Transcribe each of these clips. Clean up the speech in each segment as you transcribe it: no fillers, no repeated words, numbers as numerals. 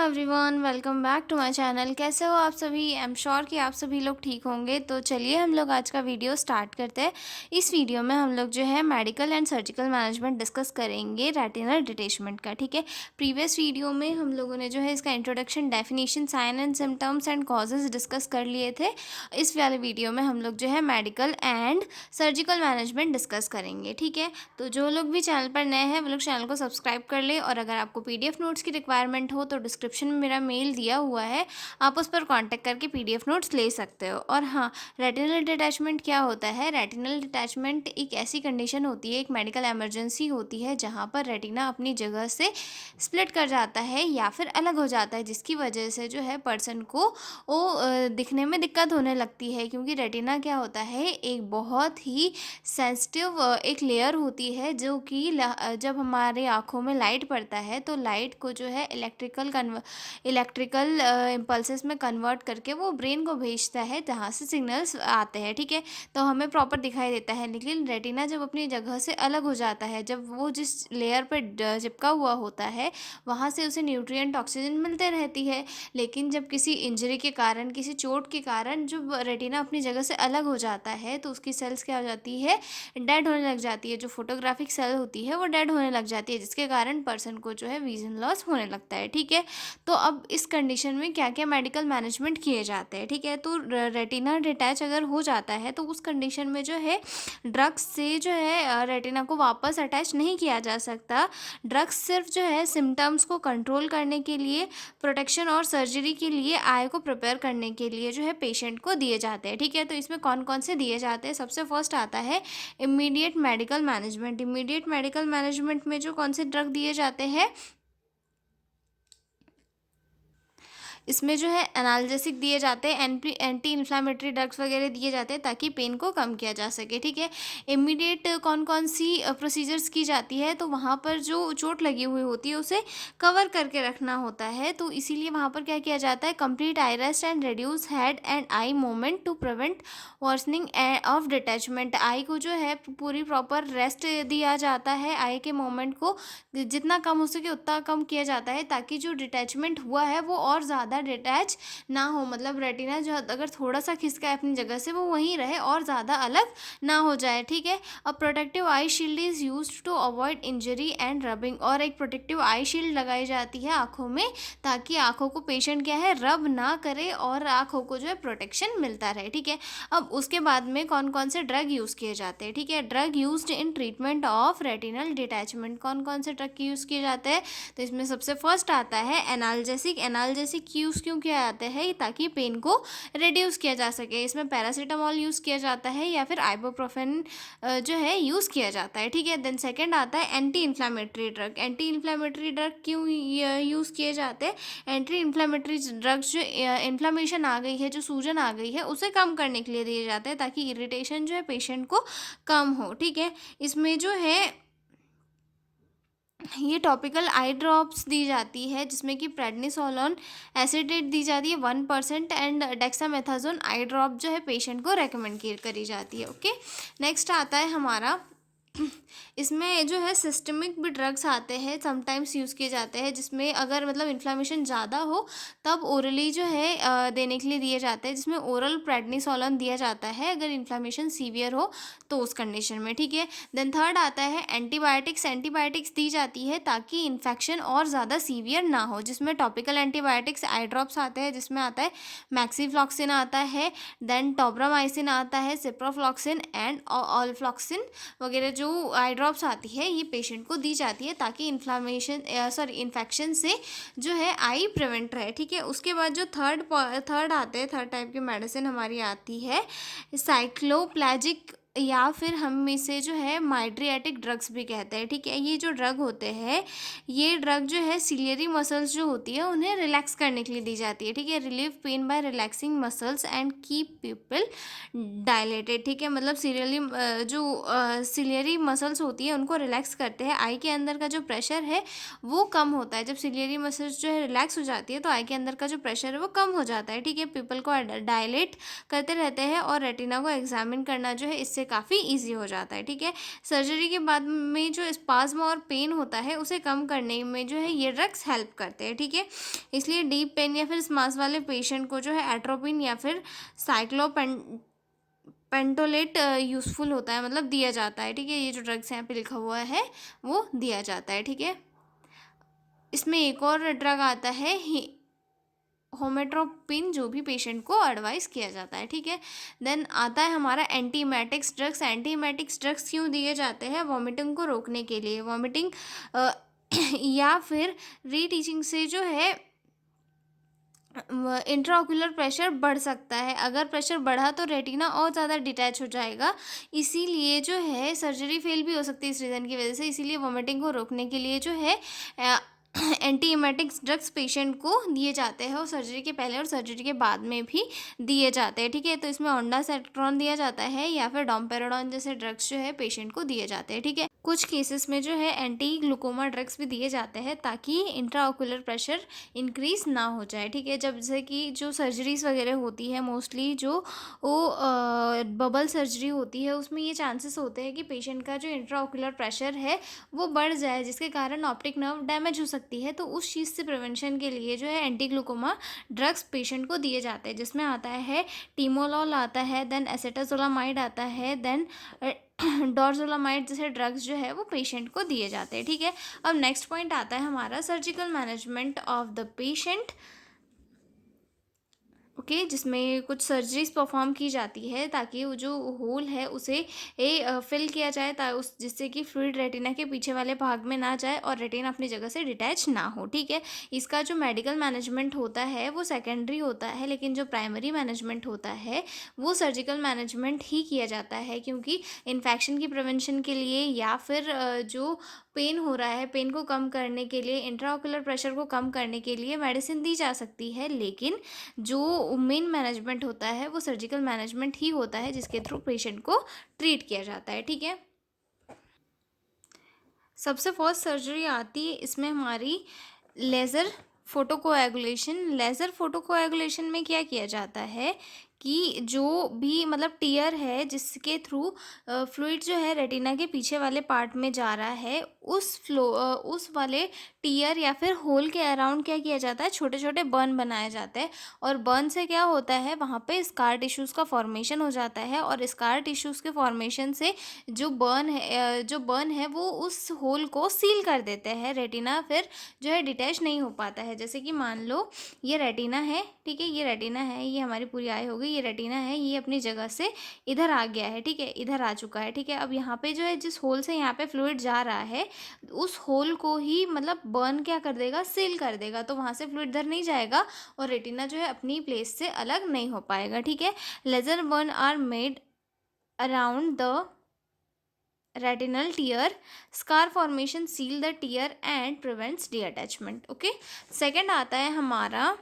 Everyone, welcome back to my channel. कैसे हो आप सभी? आई एम श्योर कि आप सभी लोग ठीक होंगे। तो चलिए हम लोग आज का वीडियो स्टार्ट करते हैं। इस वीडियो में हम लोग जो है medical and surgical management discuss करेंगे रेटिनल डिटैचमेंट का। ठीक है, प्रीवियस वीडियो में हम लोगों ने जो है इसका introduction, definition, sign and symptoms and causes discuss कर लिए थे। इस वाले वीडियो में हम लोग जो है medical and surgical management discuss करेंगे। ठीक है, तो जो लोग भी चैनल पर नए हैं वो लोग चैनल को सब्सक्राइब कर ले, और अगर आपको पीडीएफ नोट्स की रिक्वायरमेंट हो तो डिस्क्रिप्शन में मेरा मेल दिया हुआ है, आप उस पर कांटेक्ट करके पीडीएफ नोट्स ले सकते हो। और हाँ, रेटिनल डिटैचमेंट क्या होता है? रेटिनल डिटैचमेंट एक ऐसी कंडीशन होती है, एक मेडिकल इमरजेंसी होती है जहाँ पर रेटिना अपनी जगह से स्प्लिट कर जाता है या फिर अलग हो जाता है, जिसकी वजह से जो है पर्सन को वो दिखने में दिक्कत होने लगती है। क्योंकि रेटिना क्या होता है, एक बहुत ही सेंसिटिव एक लेयर होती है जो कि जब हमारे आँखों में लाइट पड़ता है तो लाइट को जो है इलेक्ट्रिकल इम्पल्सेस में कन्वर्ट करके वो ब्रेन को भेजता है, जहाँ से सिग्नल्स आते हैं। ठीक है, तो हमें प्रॉपर दिखाई देता है। लेकिन रेटिना जब अपनी जगह से अलग हो जाता है, जब वो जिस लेयर पर चिपका हुआ होता है वहाँ से उसे न्यूट्रिएंट ऑक्सीजन मिलते रहती है। लेकिन जब किसी इंजरी के कारण, किसी चोट के कारण जब रेटिना अपनी जगह से अलग हो जाता है तो उसकी सेल्स क्या हो जाती है, डेड होने लग जाती है। जो फोटोग्राफिक सेल होती है वो डेड होने लग जाती है, जिसके कारण पर्सन को जो है विजन लॉस होने लगता है। ठीक है, तो अब इस कंडीशन में क्या क्या मेडिकल मैनेजमेंट किए जाते हैं? ठीक है, तो रेटिना डिटैच अगर हो जाता है तो उस कंडीशन में जो है ड्रग्स से जो है रेटिना को वापस अटैच नहीं किया जा सकता। ड्रग्स सिर्फ जो है सिम्टम्स को कंट्रोल करने के लिए, प्रोटेक्शन और सर्जरी के लिए, आई को प्रिपेयर करने के लिए जो है पेशेंट को दिए जाते हैं। ठीक है, तो इसमें कौन कौन से दिए जाते हैं? सबसे फर्स्ट आता है immediate medical management. Immediate medical management में जो कौन से ड्रग दिए जाते हैं, इसमें जो है एनाल्जेसिक दिए जाते हैं, एंटी इन्फ्लामेटरी ड्रग्स वगैरह दिए जाते हैं ताकि पेन को कम किया जा सके। ठीक है, इमीडिएट कौन कौन सी प्रोसीजर्स की जाती है, तो वहाँ पर जो चोट लगी हुई होती है उसे कवर करके रखना होता है। तो इसीलिए वहाँ पर क्या किया जाता है, complete eye rest and reduce head and eye movement to prevent worsening of detachment. Eye को जो है पूरी प्रॉपर रेस्ट दिया जाता है, आई के मूवमेंट को जितना कम हो सके उतना कम किया जाता है, ताकि जो डिटैचमेंट हुआ है वो और ज़्यादा डिटैच ना हो। मतलब रेटिना जो अगर थोड़ा सा खिसका है अपनी जगह से, वो वहीं रहे और ज़्यादा अलग ना हो जाए। ठीक है, a protective eye shield is used to avoid injury and rubbing. और एक प्रोटेक्टिव आई शील्ड लगाई जाती है आँखों में, ताकि आँखों को पेशेंट क्या है, रब ना करे और आँखों को जो है प्रोटेक्शन मिलता रहे। ठीक है, अब उसके बाद में कौन कौन से ड्रग यूज़ किए जाते हैं? ठीक है, drug used in treatment of retinal detachment. कौन कौन से ड्रग यूज़ किए जाते हैं? तो इसमें सबसे फर्स्ट आता है एनाल्जेसिक। एनाल्जेसिक यूज़ क्यों किया जाता है? ताकि पेन को रिड्यूस किया जा सके। इसमें पैरासीटामॉल यूज़ किया जाता है या फिर आइबुप्रोफेन जो है यूज़ किया जाता है। ठीक है, देन सेकंड आता है anti inflammatory drug. Anti inflammatory drug क्यों यूज़ किए जाते हैं? एंटी इन्फ्लामेटरी ड्रग्स जो इन्फ्लामेशन आ गई है, जो सूजन आ गई है, उसे कम करने के लिए दिए जाते हैं, ताकि इरिटेशन जो है पेशेंट को कम हो। ठीक है, इसमें जो है ये टॉपिकल आई ड्रॉप्स दी जाती है, जिसमें कि प्रेडनिसोलोन एसिटेट दी जाती है 1%, एंड डेक्सामेथासोन आई ड्रॉप जो है पेशेंट को रेकमेंड करी जाती है। ओके, नेक्स्ट आता है हमारा इसमें जो है सिस्टमिक भी ड्रग्स आते हैं, समटाइम्स यूज़ किए जाते हैं, जिसमें अगर मतलब इन्फ्लामेशन ज़्यादा हो तब ओरली जो है देने के लिए दिए जाते हैं, जिसमें ओरल प्रेडनिसोलोन दिया जाता है अगर इन्फ्लामेशन सीवियर हो तो उस कंडीशन में। ठीक है, देन थर्ड आता है एंटीबायोटिक्स। एंटीबायोटिक्स दी जाती है ताकि इन्फेक्शन और ज़्यादा सीवियर ना हो, जिसमें टॉपिकल एंटीबायोटिक्स आई ड्रॉप्स आते हैं, जिसमें आता है मैक्सीफ्लॉक्सिन आता है, देन टोब्रामाइसिन आता है, सिप्रोफ्लॉक्सिन एंड ऑलफ्लॉक्सिन वगैरह जो आई ड्रॉप्स आती है, ये पेशेंट को दी जाती है ताकि इन्फेक्शन से जो है आई प्रिवेंट रहे। ठीक है, उसके बाद जो थर्ड आते हैं, थर्ड टाइप की मेडिसिन हमारी आती है साइक्लोप्लाजिक, या फिर हम इसे जो है माइड्रियाटिक ड्रग्स भी कहते हैं। ठीक है, ये जो ड्रग होते हैं, ये ड्रग जो है सिलियरी मसल्स जो होती है उन्हें रिलैक्स करने के लिए दी जाती है। ठीक है, relieve pain by relaxing muscles and keep pupil dilated. ठीक है, मतलब सिलियरी मसल्स होती है उनको रिलैक्स करते हैं। आई के अंदर का जो प्रेशर है वो कम होता है। जब सिलियरी मसल्स जो है रिलैक्स हो जाती है तो आई के अंदर का जो प्रेशर है वो कम हो जाता है। ठीक है, पीपल को डायलेट करते रहते हैं, और रेटिना को एग्जामिन करना जो है इससे काफ़ी ईजी हो जाता है, ठीक है। सर्जरी के बाद में जो स्पाज्म और पेन होता है उसे कम करने में जो है ये ड्रग्स हेल्प करते हैं, ठीक है। इसलिए डीप पेन या फिर स्मास वाले पेशेंट को जो है एट्रोपिन या फिर साइक्लोपेन पेंटोलेट यूज़फुल होता है, मतलब दिया जाता है, ठीक है। ये जो ड्रग्स यहाँ पे लिखा हुआ है वो दिया जाता है, ठीक है। इसमें एक और ड्रग आता है होमेट्रोपिन, जो भी पेशेंट को एडवाइस किया जाता है, ठीक है। देन आता है हमारा एंटीमेटिक्स ड्रग्स। एंटीमेटिक्स ड्रग्स क्यों दिए जाते हैं? वॉमिटिंग को रोकने के लिए। वॉमिटिंग या फिर रीटीचिंग से जो है इंट्राओक्यूलर प्रेशर बढ़ सकता है। अगर प्रेशर बढ़ा तो रेटिना और ज़्यादा डिटैच हो जाएगा, इसीलिए जो है सर्जरी फेल भी हो सकती है इस रीज़न की वजह से। इसीलिए वॉमिटिंग को रोकने के लिए जो है एंटीएमेटिक्स ड्रग्स पेशेंट को दिए जाते हैं, और सर्जरी के पहले और सर्जरी के बाद में भी दिए जाते हैं, ठीक है। तो इसमें ओंडासेट्रॉन दिया जाता है या फिर डोम्पेराडोन जैसे ड्रग्स जो है पेशेंट को दिए जाते हैं, ठीक है। कुछ केसेस में जो है एंटी ग्लूकोमा ड्रग्स भी दिए जाते हैं ताकि इंट्राओक्यूलर प्रेशर इंक्रीज ना हो जाए, ठीक है। जब जैसे कि जो सर्जरीज वगैरह होती है मोस्टली जो वो बबल सर्जरी होती है, उसमें ये चांसेस होते हैं कि पेशेंट का जो इंट्राओक्यूलर प्रेशर है वो बढ़ जाए, जिसके कारण ऑप्टिक नर्व डैमेज हो सकती है। तो उस चीज़ से प्रिवेंशन के लिए जो है एंटी ग्लूकोमा ड्रग्स पेशेंट को दिए जाते हैं, जिसमें आता है टीमोलॉल आता है, देन एसेटाजोलामाइड आता है, देन डोरजोलामाइड जैसे ड्रग्स जो है वो पेशेंट को दिए जाते हैं, ठीक है। अब नेक्स्ट पॉइंट आता है हमारा surgical management of the patient, okay, जिसमें कुछ सर्जरीज परफॉर्म की जाती है ताकि वो जो होल है उसे फिल किया जाए, जिससे कि फ्लूइड रेटिना के पीछे वाले भाग में ना जाए और रेटिना अपनी जगह से डिटैच ना हो, ठीक है। इसका जो मेडिकल मैनेजमेंट होता है वो सेकेंडरी होता है, लेकिन जो प्राइमरी मैनेजमेंट होता है वो सर्जिकल मैनेजमेंट ही किया जाता है, क्योंकि इन्फेक्शन की प्रिवेंशन के लिए या फिर जो पेन हो रहा है, पेन को कम करने के लिए, इंट्राओक्यूलर प्रेशर को कम करने के लिए मेडिसिन दी जा सकती है, लेकिन जो मेन मैनेजमेंट होता है वो सर्जिकल मैनेजमेंट ही होता है, जिसके थ्रू पेशेंट को ट्रीट किया जाता है, ठीक है। सबसे फर्स्ट सर्जरी आती है इसमें हमारी लेज़र फोटोकोएगुलेशन। लेज़र फोटोकोएगुलेशन में क्या किया जाता है कि जो भी मतलब टीयर है जिसके थ्रू फ्लूइड जो है रेटिना के पीछे वाले पार्ट में जा रहा है, उस वाले टियर या फिर होल के अराउंड क्या किया जाता है, छोटे छोटे बर्न बनाए जाते हैं, और बर्न से क्या होता है वहाँ पे स्कार टिश्यूज़ का फॉर्मेशन हो जाता है, और स्कार टिश्यूज़ के फॉर्मेशन से जो बर्न है वो उस होल को सील कर देते हैं। रेटिना फिर जो है डिटैच नहीं हो पाता है। जैसे कि मान लो ये रेटिना है, ठीक है, ये रेटिना है, ये हमारी पूरी आई हो गई, ये रेटिना है, ये अपनी जगह से इधर आ गया है, ठीक है, इधर आ चुका है, ठीक है। अब यहाँ पे जो है जिस होल से यहाँ पे फ्लूइड जा रहा है उस होल को ही मतलब बर्न क्या कर देगा, सील कर देगा, तो वहाँ से फ्लूइड इधर नहीं जाएगा और रेटिना जो है अपनी प्लेस से अलग नहीं हो पाएगा, ठीक है। Laser burn are made around the retinal tear. Scar formation seal the tear and prevents deattachment, okay. Second आता है हमारा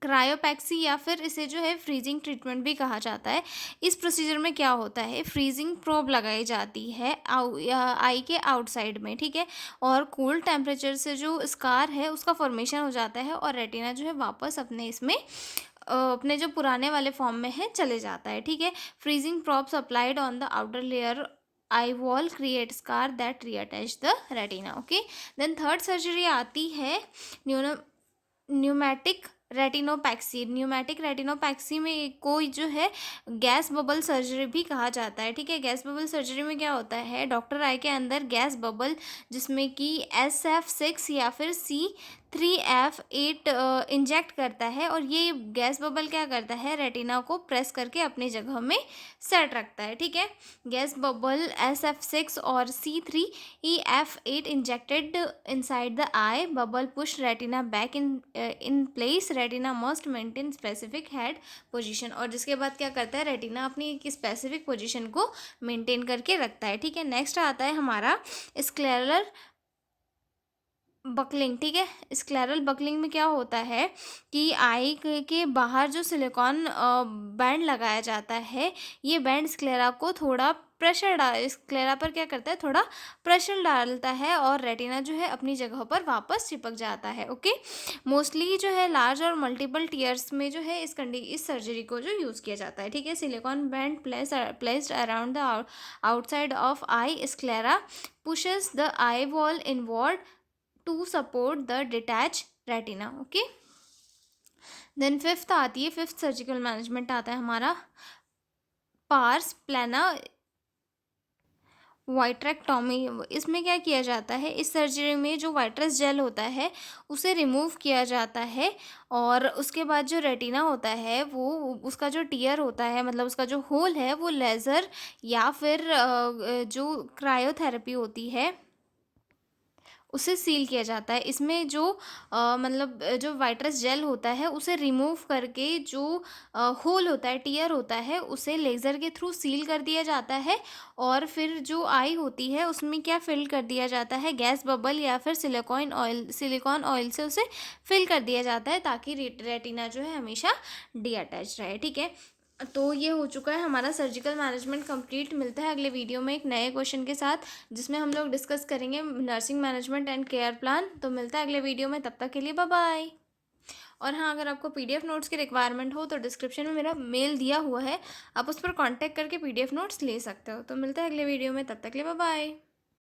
क्रायोपैक्सी, या फिर इसे जो है फ्रीजिंग ट्रीटमेंट भी कहा जाता है। इस प्रोसीजर में क्या होता है, फ्रीजिंग प्रोब लगाई जाती है आई के आउटसाइड में, ठीक है, और कूल टेम्परेचर से जो स्कार है उसका फॉर्मेशन हो जाता है और रेटिना जो है वापस अपने जो पुराने वाले फॉर्म में है चले जाता है, ठीक है। Freezing probes applied on the outer layer eye wall create scar that reattach the retina, okay. Then third surgery आती है न्यूमैटिक रेटिनोपैक्सी। न्यूमैटिक रेटिनोपैक्सी में कोई जो है गैस बबल सर्जरी भी कहा जाता है, ठीक है। गैस बबल सर्जरी में क्या होता है, डॉक्टर आई के अंदर गैस बबल जिसमें कि SF6 या फिर C3F8 इंजेक्ट करता है, और ये गैस बबल क्या करता है, रेटिना को प्रेस करके अपनी जगह में सेट रखता है, ठीक है। गैस बबल SF6 और C3F8 injected inside the I bubble push retina back in place. Retina must maintain specific head position, और जिसके बाद क्या करता है, रेटिना अपनी एक स्पेसिफिक पोजीशन को मेंटेन करके रखता है, ठीक है। नेक्स्ट आता है हमारा स्क्लेरल बकलिंग, ठीक है। स्क्लेरल बकलिंग में क्या होता है कि आई के बाहर जो सिलिकॉन बैंड लगाया जाता है, ये बैंड स्क्लेरा को थोड़ा प्रेशर डाल स्क्लेरा पर क्या करता है, थोड़ा प्रेशर डालता है और रेटिना जो है अपनी जगह पर वापस चिपक जाता है। ओके, मोस्टली जो है लार्ज और मल्टीपल टीयर्स में जो है इस सर्जरी को जो यूज़ किया जाता है। ठीक है, silicon band placed around the outside of I sclera pushes the eye wall inward to support the detached retina. Okay, then fifth आती है, फिफ्थ सर्जिकल मैनेजमेंट आता है हमारा पार्स प्लाना वाइट्रेक्टोमी। इसमें क्या किया जाता है, इस सर्जरी में जो वाइट्रस जेल होता है उसे रिमूव किया जाता है और उसके बाद जो रेटिना होता है वो उसका जो टीयर होता है, मतलब उसका जो होल है वो लेज़र या फिर जो क्रायोथेरेपी होती है उसे सील किया जाता है। इसमें जो मतलब जो वाइट्रस जेल होता है उसे रिमूव करके जो होल होता है, टियर होता है, उसे लेज़र के थ्रू सील कर दिया जाता है और फिर जो आई होती है उसमें क्या फिल कर दिया जाता है, गैस बबल या फिर सिलिकॉन ऑयल से उसे फिल कर दिया जाता है ताकि रेटिना जो है हमेशा डीअटैच रहे। ठीक है, तो ये हो चुका है हमारा सर्जिकल मैनेजमेंट कंप्लीट। मिलता है अगले वीडियो में एक नए क्वेश्चन के साथ जिसमें हम लोग डिस्कस करेंगे nursing management and care plan. तो मिलता है अगले वीडियो में, तब तक के लिए बाय बाय। और हाँ, अगर आपको पीडीएफ नोट्स की रिक्वायरमेंट हो तो डिस्क्रिप्शन में मेरा मेल दिया हुआ है, आप उस पर कांटेक्ट करके पीडीएफ नोट्स ले सकते हो। तो मिलता है अगले वीडियो में, तब तक के लिए बाय बाय।